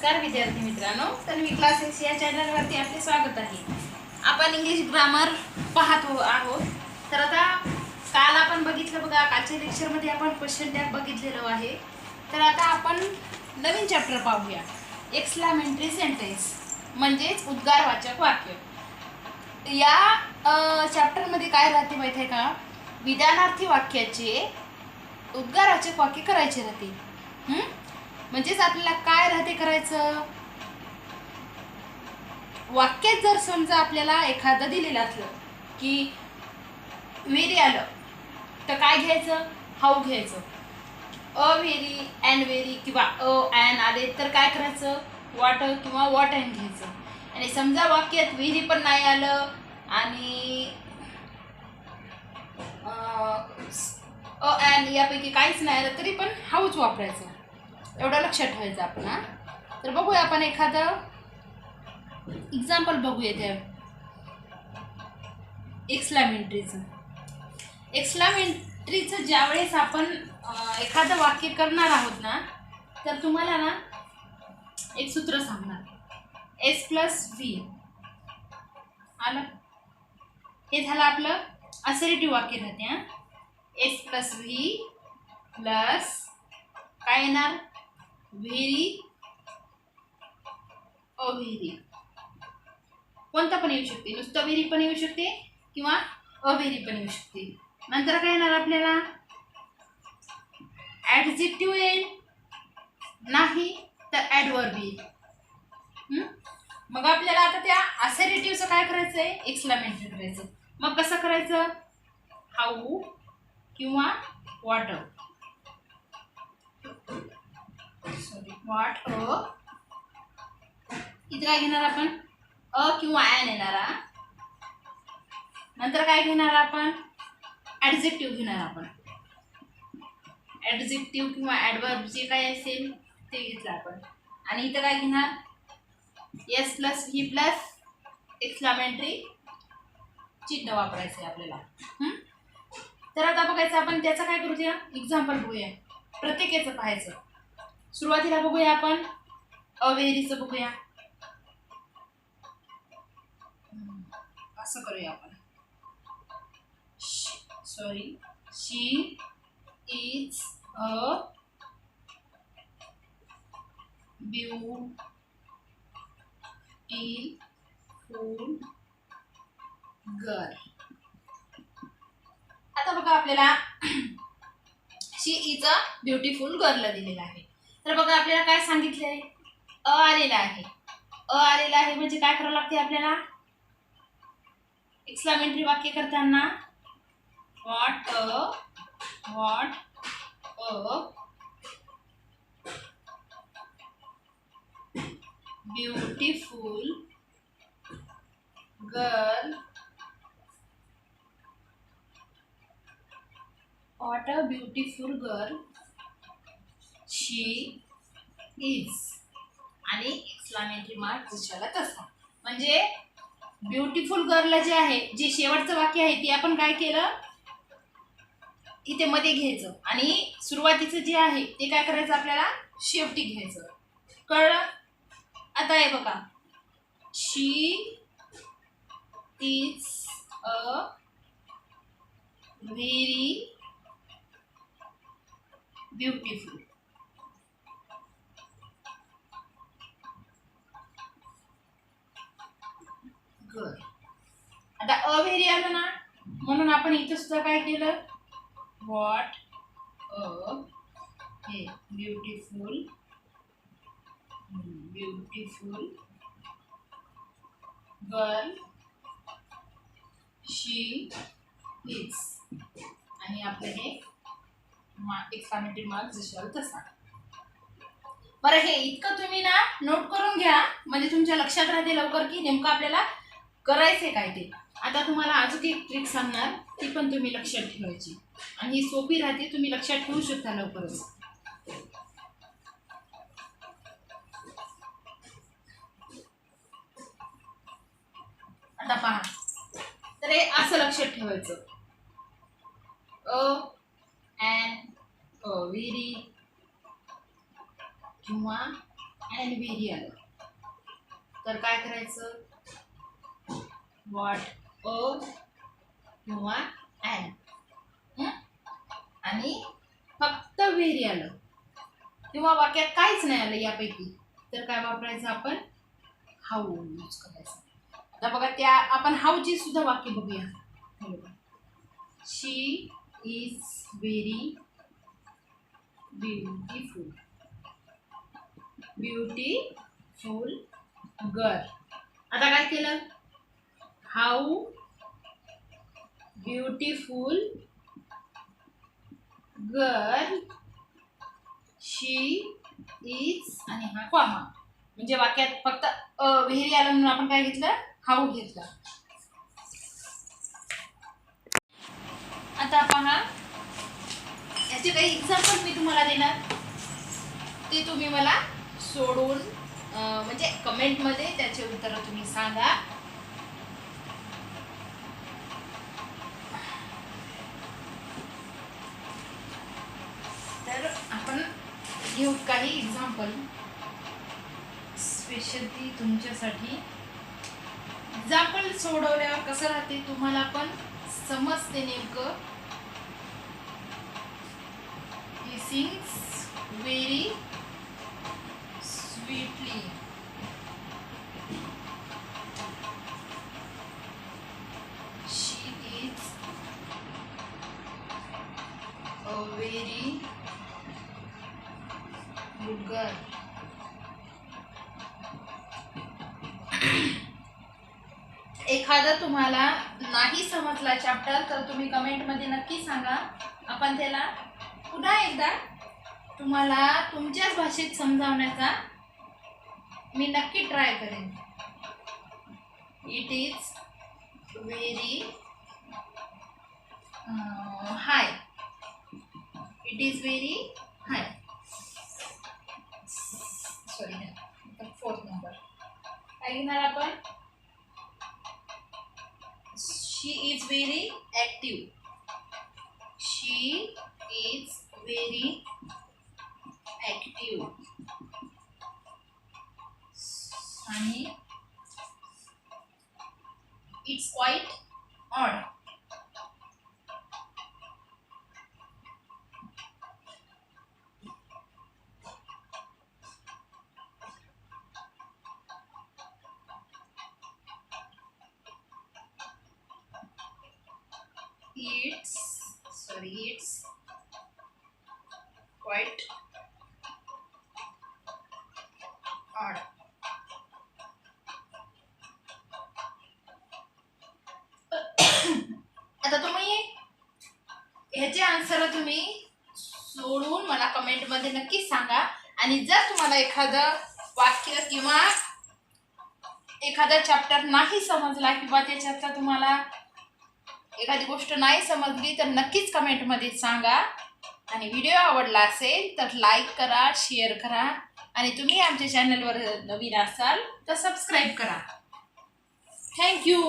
नमस्कार विद्यार्थी मित्रांनो, तन्वी क्लासेस या चॅनलवरती आपले स्वागत आहे। आपण इंग्लिश ग्रामर पाहत आहोत। तर आता काल आपण बघितलं बघा, कालच्या लेक्चरमध्ये आपण क्वेश्चन टॅग बघितलेलो आहे। तर आता आपण नवीन चॅप्टर पाहूया, एक्सक्लामेटरी सेंटेन्स म्हणजेच उद्गारवाचक वाक्य। या चॅप्टरमध्ये काय राहते माहिती आहे का, विधानार्थी वाक्याचे उद्गारवाचक वाक्य करायचे राहते। म्हणजेच आपल्याला काय राहते करायचं, वाक्यात जर समजा आपल्याला एखादं दिलेलं असलं की व्हेरी आलं तर काय घ्यायचं, हाऊ घ्यायचं। अ व्हेरी, अँड व्हेरी किंवा अँड आले तर काय करायचं, वॉट किंवा वॉट अँड घ्यायचं। आणि समजा वाक्यात व्हेरी पण नाही आलं आणि अँड यापैकी काहीच नाही आलं तरी पण हाऊच वापरायचं, एवढं लक्षात ठेवायचं आपण। तर बघूया आपण एखादं एक्झाम्पल बघूया त्या एक्सक्लामेटरीचं ज्यावेळेस आपण एखादं वाक्य करणार आहोत ना, तर तुम्हाला ना एक सूत्र सांगणार, S+V आलं, हे झालं आपलं असर्टिव्ह वाक्य राहते। S+V प्लस काय येणार, व्हेरी, अव्हेरी, कोणता पण येऊ शकते, नुसतं व्हेरी पण येऊ शकते किंवा अव्हेरी पण येऊ शकते। नंतर काय येणार आपल्याला, ॲडजेक्टिव्ह येईल, नाही तर ॲडव्हर्ब येईल। मग आपल्याला आता त्या असर्टिव्हचं काय करायचं आहे, एक्सक्लामेटरी करायचं। मग कसं करायचं, हाऊ किंवा वॉट, वॉट इथं काय घेणार आपण, किंवा ॲन येणार। नंतर काय घेणार आपण, ॲडजेक्टिव्ह घेणार आपण, ॲडजेक्टिव्ह किंवा ॲडवर्ब जे काय असेल ते घेतलं आपण। आणि इथं काय घेणार, S+V प्लस एक्सक्लामेटरी चिन्ह वापरायचं आहे आपल्याला। तर आता बघायचं आपण त्याचं काय करूया, एक्झाम्पल बघूया, प्रत्येकाचं पाहायचं। सुरुवातीला बघूया आपण अव्हेरीचं बघूया, असं करूया आपण, sorry, she is a beautiful girl. आता बघा आपल्याला शी इज अ ब्युटिफुल गर्ल दिलेला आहे। तर बघा आपल्याला काय सांगितलंय, आलेला आहे। आलेला आहे म्हणजे काय करावं लागते आपल्याला, एक्सक्लामेटरी वाक्य करताना what a beautiful girl, what a beautiful girl she is, आणि एक्सक्लामेटरी मार्क दिसायला तसा। म्हणजे ब्युटिफुल गर्ल जे आहे, जे शेवटचं वाक्य आहे ते आपण काय केलं, इथे मध्ये घ्यायचं आणि सुरुवातीचं जे आहे ते काय करायचं आपल्याला शेवटी घ्यायचं, कळलं। आता हे बघा, she is a very beautiful girl. आता अव्हेरी आलं ना, म्हणून आपण इथं सुद्धा काय केलं, what a beautiful girl she is, आणि आपलं हे एक्सक्लामेटरी मार्क दिसेल तसा। बरं, हे इतकं तुम्ही ना नोट करून घ्या, म्हणजे तुमच्या लक्षात राहते लवकर की नेमकं आपल्याला करायचंय काय ते। आता तुम्हाला अजून एक ट्रिक सांगणार, ती पण तुम्ही लक्षात ठेवायची, आणि ही सोपी राहते, तुम्ही लक्षात ठेवू शकता लवकरच। आता पहा, तर हे असं लक्षात ठेवायचं, अँड व्हेरी किंवा अँड व्हेरी आलं तर काय करायचं, व्हॉट, अ किंवा अँड, आणि फक्त व्हेरी आलं किंवा वाक्यात काहीच नाही आलं यापैकी तर काय वापरायचं आपण, हाऊ यूज करायचं. आता बघा त्या आपण हाऊची सुद्धा वाक्य बघूया. She is very beautiful, beautiful girl. आता काय केलं, how beautiful girl she is आणि हा कॉमा, म्हणजे वाक्यात फक्त व्हेरी आलं म्हणून आपण काय घेतलं, हाऊ घेतलं. आता पहा याचे काही एक्झाम्पल मी तुम्हाला देणार, ते तुम्ही मला सोडून म्हणजे कमेंटमध्ये त्याचे उत्तर तुम्ही सांगा. तर आपण घेऊ काही एक्झाम्पल स्पेशली तुमच्यासाठी. एक्झाम्पल सोडवल्यावर कसं राहते तुम्हाला पण समजते नेमकं. He sings very sweetly, she is a very good girl. एखादा तुम्हाला नाही समजला चॅप्टर तर तुम्ही कमेंटमध्ये नक्की सांगा. आपण त्याला पुन्हा एकदा तुम्हाला तुमच्याच भाषेत समजावण्याचा मी नक्की ट्राय करेन. It is very high, it is very high. Sorry, 4th number काय घेणार आपण, she is very active, she is very active. आणि it's quite odd, it's quite odd. आता तुम्ही ह्याचे आन्सर तुम्ही सोडून मला कमेंटमध्ये नक्की सांगा. आणि जर तुम्हाला एखादं वाक्य किंवा एखादा चॅप्टर नाही समजला किंवा त्याच्यातला तुम्हाला एखादी गोष्ट नाही समजली तर नक्कीच कमेंटमध्ये सांगा. आणि व्हिडिओ आवडला असेल तर लाईक करा, शेअर करा आणि तुम्ही आमच्या चॅनलवर नवीन असाल तर सबस्क्राईब करा. थँक्यू.